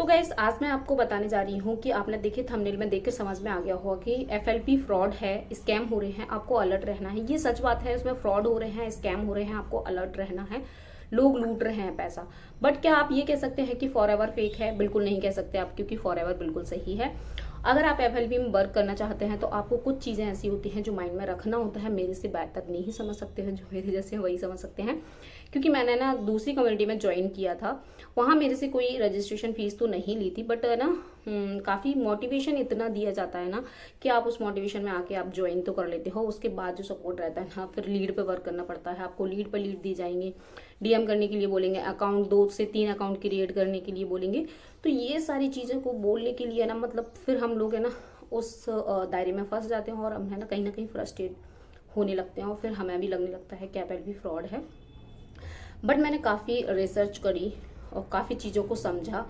तो गाइस आज मैं आपको बताने जा रही हूँ कि आपने देखे थंबनेल में देख के समझ में आ गया होगा कि एफएलपी फ्रॉड है, स्कैम हो रहे हैं, आपको अलर्ट रहना है। ये सच बात है, इसमें फ्रॉड हो रहे हैं, स्कैम हो रहे हैं, आपको अलर्ट रहना है। लोग लूट रहे हैं पैसा। बट क्या आप ये कह सकते हैं कि फॉर एवर फेक है? बिल्कुल नहीं कह सकते आप, क्योंकि फॉर एवर बिल्कुल सही है। अगर आप एफएलपी में वर्क करना चाहते हैं तो आपको कुछ चीज़ें ऐसी होती हैं जो माइंड में रखना होता है। मेरे से बेहतर नहीं समझ सकते हैं, जो मेरे जैसे हैं वही समझ सकते हैं। क्योंकि मैंने ना दूसरी कम्युनिटी में ज्वाइन किया था, वहाँ मेरे से कोई रजिस्ट्रेशन फीस तो नहीं ली थी, बट ना काफ़ी मोटिवेशन इतना दिया जाता है ना कि आप उस मोटिवेशन में आके आप ज्वाइन तो कर लेते हो। उसके बाद जो सपोर्ट रहता है ना, फिर लीड पे वर्क करना पड़ता है। आपको लीड पे लीड दी जाएंगे, डीएम करने के लिए बोलेंगे, अकाउंट 2 से 3 अकाउंट क्रिएट करने के लिए बोलेंगे। तो ये सारी चीज़ों को बोलने के लिए ना, मतलब फिर हम लोग है ना उस दायरे में फंस जाते हैं और हम है ना कहीं फ्रस्ट्रेट होने लगते हैं और फिर हमें भी लगने लगता है कि एफएलपी फ्रॉड है। बट मैंने काफ़ी रिसर्च करी और काफ़ी चीज़ों को समझा,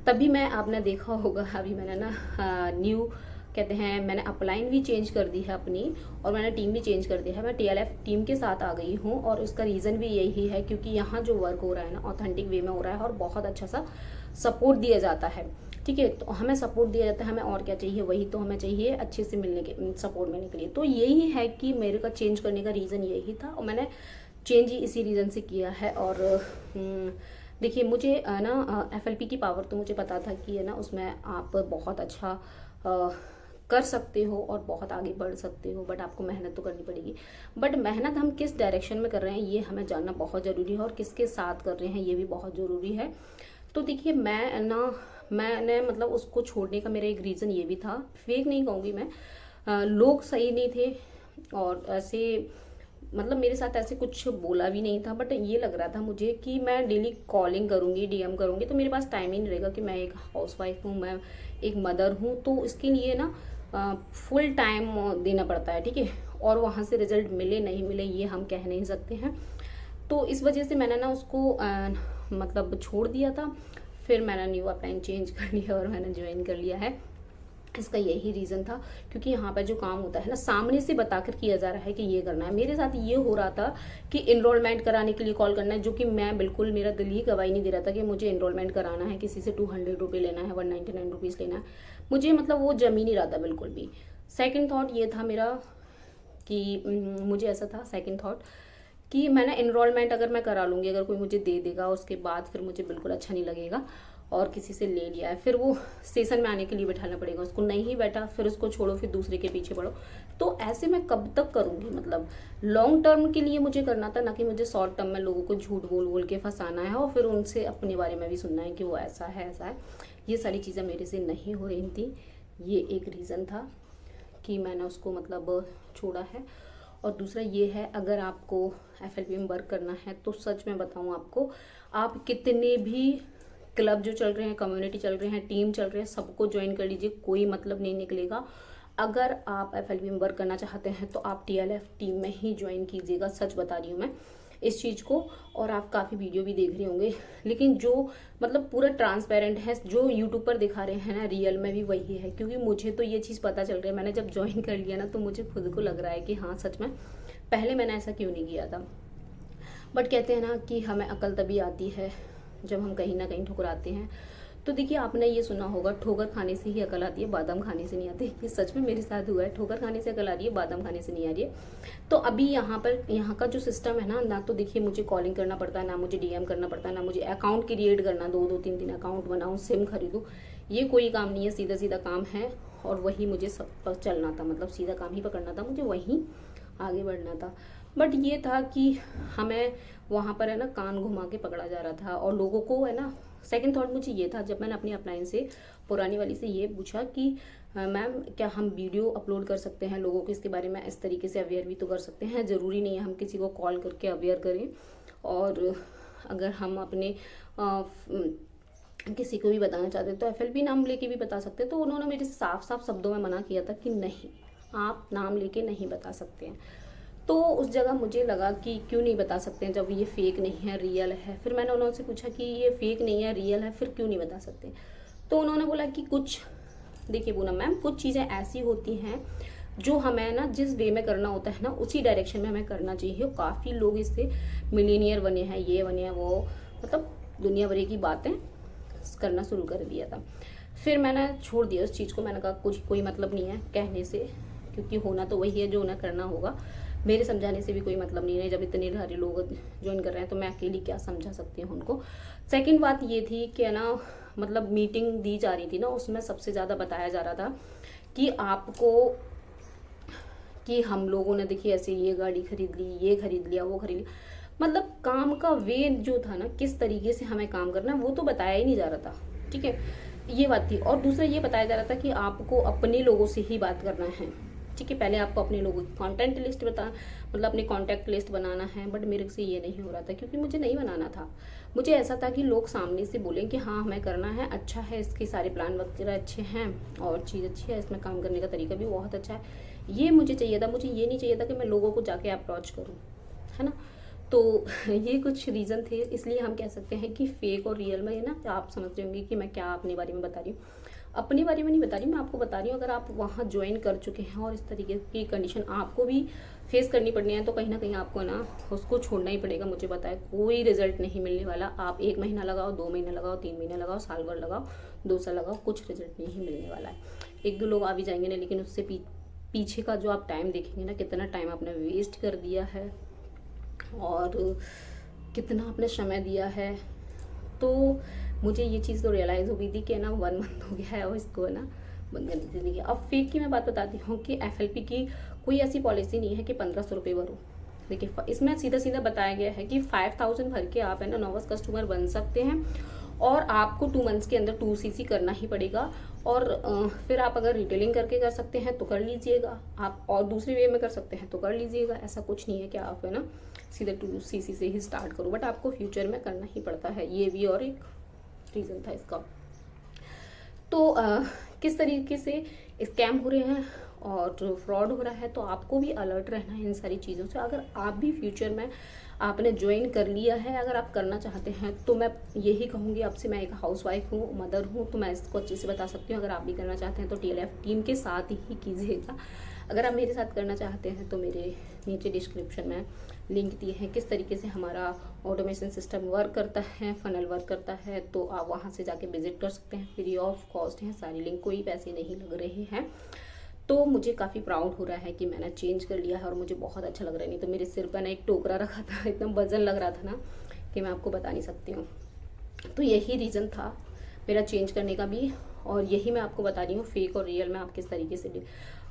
तभी मैं, आपने देखा होगा अभी मैंने ना न्यू कहते हैं, मैंने अपलाइन भी चेंज कर दी है अपनी, और मैंने टीम भी चेंज कर दिया है। मैं टीएलएफ टीम के साथ आ गई हूँ और उसका रीज़न भी यही है क्योंकि यहाँ जो वर्क हो रहा है ना ऑथेंटिक वे में हो रहा है और बहुत अच्छा सा सपोर्ट दिया जाता है। ठीक है, तो हमें सपोर्ट दिया जाता है, हमें और क्या चाहिए? वही तो हमें चाहिए अच्छे से मिलने के, सपोर्ट मिलने के लिए। तो यही है कि मेरे का चेंज करने का रीज़न यही था और मैंने चेंज ही इसी रीज़न से किया है। और देखिए, मुझे ना एफएलपी की पावर तो मुझे पता था कि है ना उसमें आप बहुत अच्छा कर सकते हो और बहुत आगे बढ़ सकते हो, बट आपको मेहनत तो करनी पड़ेगी। बट मेहनत हम किस डायरेक्शन में कर रहे हैं ये हमें जानना बहुत ज़रूरी है, और किसके साथ कर रहे हैं ये भी बहुत ज़रूरी है। तो देखिए, मैंने मतलब उसको छोड़ने का मेरा एक रीज़न ये भी था, फेक नहीं कहूँगी मैं, लोग सही नहीं थे और ऐसे मतलब मेरे साथ ऐसे कुछ बोला भी नहीं था। बट ये लग रहा था मुझे कि मैं डेली कॉलिंग करूँगी, डीएम करूँगी, तो मेरे पास टाइम ही नहीं रहेगा कि मैं एक हाउसवाइफ हूँ, मैं एक मदर हूँ, तो इसके लिए ना फुल टाइम देना पड़ता है। ठीक है, और वहाँ से रिजल्ट मिले नहीं मिले ये हम कह नहीं सकते हैं। तो इस वजह से मैंने ना उसको मतलब छोड़ दिया था। फिर मैंने न्यू अपलाइन चेंज कर लिया और मैंने ज्वाइन कर लिया है। इसका यही रीज़न था क्योंकि यहाँ पर जो काम होता है ना सामने से बताकर किया जा रहा है कि ये करना है। मेरे साथ ये हो रहा था कि इनरोलमेंट कराने के लिए कॉल करना है, जो कि मैं बिल्कुल, मेरा दिल ही गवाही नहीं दे रहा था कि मुझे इनरोलमेंट कराना है, किसी से 200 रुपये लेना है, 199 रुपीज़ लेना है। मुझे मतलब वो जम ही नहीं रहा था बिल्कुल भी। सेकेंड थाट ये था मेरा कि मुझे ऐसा था, सेकेंड थाट कि मैंने इनरोलमेंट अगर मैं करा लूँगी, अगर कोई मुझे दे देगा उसके बाद फिर मुझे बिल्कुल अच्छा नहीं लगेगा। और किसी से ले लिया है, फिर वो स्टेशन में आने के लिए बैठाना पड़ेगा उसको, नहीं बैठा फिर उसको छोड़ो, फिर दूसरे के पीछे पड़ो। तो ऐसे मैं कब तक करूँगी? मतलब लॉन्ग टर्म के लिए मुझे करना था, ना कि मुझे शॉर्ट टर्म में लोगों को झूठ बोल बोल के फंसाना है और फिर उनसे अपने बारे में भी सुनना है कि वो ऐसा है ऐसा है। ये सारी चीज़ें मेरे से नहीं हो रही थी। ये एक रीज़न था कि मैंने उसको मतलब छोड़ा है। और दूसरा ये है, अगर आपको एफएलपी में वर्क करना है तो सच में बताऊँ आपको, आप कितने भी क्लब जो चल रहे हैं, कम्युनिटी चल रहे हैं, टीम चल रहे हैं, सबको ज्वाइन कर लीजिए, कोई मतलब नहीं निकलेगा। अगर आप एफएलपी में वर्क करना चाहते हैं तो आप टीएलएफ टीम में ही ज्वाइन कीजिएगा, सच बता रही हूँ मैं इस चीज़ को। और आप काफ़ी वीडियो भी देख रहे होंगे, लेकिन जो मतलब पूरा ट्रांसपेरेंट है, जो यूट्यूब पर दिखा रहे हैं ना, रियल में भी वही है। क्योंकि मुझे तो ये चीज़ पता चल रही है, मैंने जब ज्वाइन कर लिया ना तो मुझे खुद को लग रहा है कि हाँ सच में पहले मैंने ऐसा क्यों नहीं किया था। बट कहते हैं ना कि हमें अकल तभी आती है जब हम कहीं ना कहीं ठुकराते हैं। तो देखिए, आपने ये सुना होगा, ठोकर खाने से ही अकल आती है, बादाम खाने से नहीं आती। ये सच में मेरे साथ हुआ है, ठोकर खाने से अकल आ रही है, बादाम खाने से नहीं आ रही है। तो अभी यहाँ पर, यहाँ का जो सिस्टम है ना तो देखिए मुझे कॉलिंग करना पड़ता है, ना मुझे डीएम करना पड़ता है, ना मुझे अकाउंट क्रिएट करना, 2-2 3-3 अकाउंट बनाऊँ, सिम खरीदूँ, ये कोई काम नहीं है। सीधा सीधा काम है और वही मुझे सब पर चलना था, मतलब सीधा काम ही पकड़ना था, मुझे वहीं आगे बढ़ना था। बट ये था कि हमें वहाँ पर है ना कान घुमा के पकड़ा जा रहा था और लोगों को है ना। सेकंड थॉट मुझे ये था, जब मैंने अपनी अपलाइन से, पुरानी वाली से ये पूछा कि मैम क्या हम वीडियो अपलोड कर सकते हैं, लोगों को इसके बारे में इस तरीके से अवेयर भी तो कर सकते हैं, ज़रूरी नहीं है हम किसी को कॉल करके अवेयर करें। और अगर हम अपने किसी को भी बताना चाहते हैं तो एफएलपी नाम लेके भी बता सकते हैं। तो उन्होंने मेरे से साफ साफ शब्दों में मना किया था कि नहीं, आप नाम लेके नहीं बता सकते हैं। तो उस जगह मुझे लगा कि क्यों नहीं बता सकते हैं जब ये फेक नहीं है, रियल है। फिर मैंने उन्होंने पूछा कि ये फेक नहीं है, रियल है, फिर क्यों नहीं बता सकते? तो उन्होंने बोला कि कुछ, देखिए पूनम मैम, कुछ चीज़ें ऐसी होती हैं जो हमें ना जिस वे में करना होता है ना उसी डायरेक्शन में हमें करना चाहिए। काफ़ी लोग इससे मिलीनियर बने हैं, ये बने हैं, वो मतलब दुनिया भर की बातें करना शुरू कर दिया था। फिर मैंने छोड़ दिया उस चीज़ को, मैंने कहा कुछ कोई मतलब नहीं है कहने से, क्योंकि होना तो वही है जो उन्हें करना होगा, मेरे समझाने से भी कोई मतलब नहीं है। जब इतने सारे लोग ज्वाइन कर रहे हैं तो मैं अकेली क्या समझा सकती हूँ उनको। सेकंड बात ये थी कि ना मतलब मीटिंग दी जा रही थी ना, उसमें सबसे ज़्यादा बताया जा रहा था कि आपको, कि हम लोगों ने देखिए ऐसे ये गाड़ी खरीद ली, ये खरीद लिया, वो खरीद लिया, मतलब काम का वे जो था ना, किस तरीके से हमें काम करना है वो तो बताया ही नहीं जा रहा था। ठीक है, ये बात थी। और दूसरा ये बताया जा रहा था कि आपको अपने लोगों से ही बात करना है। ठीक है, पहले आपको अपने लोगों की कॉन्टेंट लिस्ट मतलब अपनी कॉन्टैक्ट लिस्ट बनाना है, बट मेरे से ये नहीं हो रहा था क्योंकि मुझे नहीं बनाना था। मुझे ऐसा था कि लोग सामने से बोलें कि हाँ हमें करना है, अच्छा है, इसके सारे प्लान वगैरह अच्छे हैं और चीज़ अच्छी है, इसमें काम करने का तरीका भी बहुत अच्छा है, ये मुझे चाहिए था। मुझे ये नहीं चाहिए था कि मैं लोगों को जाके अप्रोच करूँ, है ना। तो ये कुछ रीज़न थे, इसलिए हम कह सकते हैं कि फेक और रियल में ना आप समझ रहे होंगे कि मैं क्या अपने बारे में बता रही हूँ। अपने बारे में नहीं बता रही, मैं आपको बता रही हूँ अगर आप वहाँ ज्वाइन कर चुके हैं और इस तरीके की कंडीशन आपको भी फेस करनी पड़नी है तो कहीं ना कहीं आपको ना उसको छोड़ना ही पड़ेगा। मुझे पता है कोई रिजल्ट नहीं मिलने वाला। आप 1 महीना लगाओ, 2 महीने लगाओ, 3 महीने लगाओ, साल भर लगाओ, 2 साल लगाओ, कुछ रिजल्ट नहीं मिलने वाला है। 1-2 लोग आ भी जाएंगे ना, लेकिन उससे पीछे का जो आप टाइम देखेंगे ना, कितना टाइम आपने वेस्ट कर दिया है और कितना आपने समय दिया है। तो मुझे ये चीज़ तो रियलाइज़ हो गई थी कि ना 1 मंथ हो गया है और इसको ना बंद करने के लिए। अब फेक की मैं बात बताती हूँ कि FLP की कोई ऐसी पॉलिसी नहीं है कि 1500 रुपये भरो। देखिए इसमें सीधा सीधा बताया गया है कि 5000 भर के आप है ना नोवास कस्टमर बन सकते हैं और आपको 2 मंथ्स के अंदर 2 CC करना ही पड़ेगा। और फिर आप अगर रिटेलिंग करके कर सकते हैं तो कर लीजिएगा आप, और दूसरे वे में कर सकते हैं तो कर लीजिएगा। ऐसा कुछ नहीं है कि आप है ना सीधे 2 CC से ही स्टार्ट करो, बट आपको फ्यूचर में करना ही पड़ता है, ये भी और एक रीज़न था इसका। तो किस तरीके से स्कैम हो रहे हैं और फ्रॉड हो रहा है, तो आपको भी अलर्ट रहना है इन सारी चीज़ों से। अगर आप भी फ्यूचर में आपने ज्वाइन कर लिया है, अगर आप करना चाहते हैं तो मैं यही कहूँगी आपसे, मैं एक हाउसवाइफ हूँ, मदर हूँ, तो मैं इसको अच्छे से बता सकती हूँ। अगर आप भी करना चाहते हैं तो TLF टीम के साथ ही कीजिएगा। अगर आप मेरे साथ करना चाहते हैं तो मेरे नीचे डिस्क्रिप्शन में लिंक दिए हैं किस तरीके से हमारा ऑटोमेशन सिस्टम वर्क करता है, फनल वर्क करता है, तो आप वहाँ से जाके विजिट कर सकते हैं। फ्री ऑफ कॉस्ट है सारी लिंक, कोई पैसे नहीं लग रहे हैं। तो मुझे काफ़ी प्राउड हो रहा है कि मैंने चेंज कर लिया है और मुझे बहुत अच्छा लग रहा है। नहीं तो मेरे सिर पर ना एक टोकरा रखा था, एकदम वजन लग रहा था ना कि मैं आपको बता नहीं सकती हूँ। तो यही रीज़न था मेरा चेंज करने का भी, और यही मैं आपको बता रही हूँ फेक और रियल में आप किस तरीके से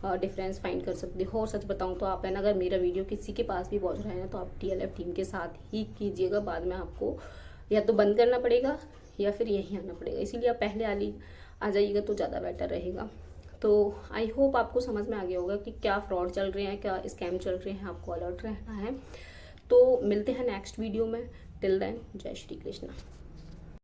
डिफरेंस फाइंड कर सकते हो। और सच बताऊँ तो आप है ना अगर मेरा वीडियो किसी के पास भी पहुँच रहा है ना तो आप TLF टीम के साथ ही कीजिएगा। बाद में आपको या तो बंद करना पड़ेगा या फिर यहीं आना पड़ेगा, इसीलिए आप पहले आ जाइएगा तो ज़्यादा बेटर रहेगा। तो आई होप आपको समझ में आ गया होगा कि क्या फ्रॉड चल रहे हैं, क्या स्कैम चल रहे हैं, आपको अलर्ट रहना है। तो मिलते हैं नेक्स्ट वीडियो में। टिल देन जय श्री कृष्णा।